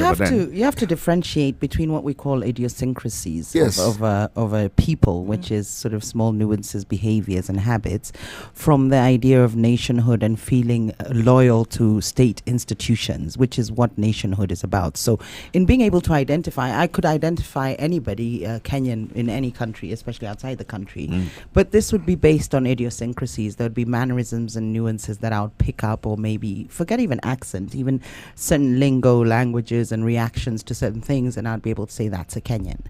have to differentiate between what we call idiosyncrasies Yes. of a people, which is sort of small nuances, behaviors, and habits, from the idea of nationhood and feeling loyal to state institutions, which is what nationhood is about. So, in being able to identify, I could identify anybody Kenyan in any country, especially outside the country, but this would be based on idiosyncrasies. There would be mannerisms and nuances that I would pick up, or maybe forget even accent, even certain lingo, languages, and reactions to certain things, and I'd be able to say that's a Kenyan.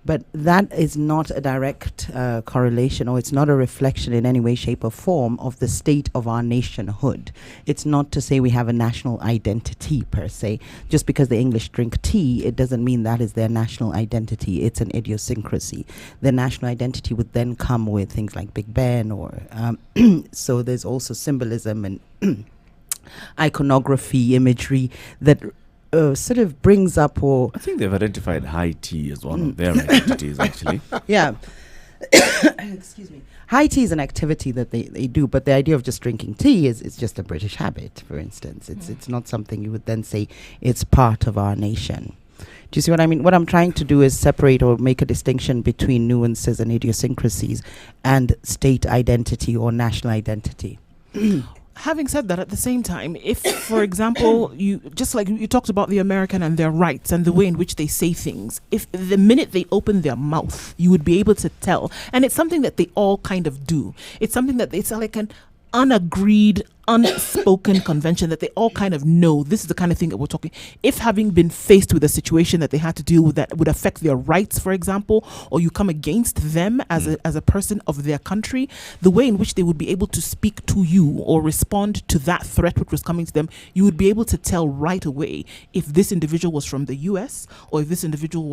But that is not a direct correlation, or it's not a reflection in any way, shape, or form of the state of our nationhood. It's not to say we have a national identity per se. Just because the English drink tea, it doesn't mean that is their national identity. It's an idiosyncrasy. Their national identity would then come with things like Big Ben, or so there's also symbolism and iconography, imagery that sort of brings up, or I think they've identified high tea as one of their identities, actually. yeah. Excuse me. High tea is an activity that they do, but the idea of just drinking tea is just a British habit, for instance. It's not something you would then say it's part of our nation. Do you see what I mean? What I'm trying to do is separate or make a distinction between nuances and idiosyncrasies and state identity or national identity. Having said that, at the same time, if, for example, you just like you talked about the American and their rights and the way in which they say things, if the minute they open their mouth, you would be able to tell. And it's something that they all kind of do. It's something that it's like an unagreed, unspoken convention that they all kind of know this is the kind of thing that we're talking. If having been faced with a situation that they had to deal with that would affect their rights, for example, or you come against them as a person of their country, the way in which they would be able to speak to you or respond to that threat which was coming to them, you would be able to tell right away if this individual was from the US or if this individual was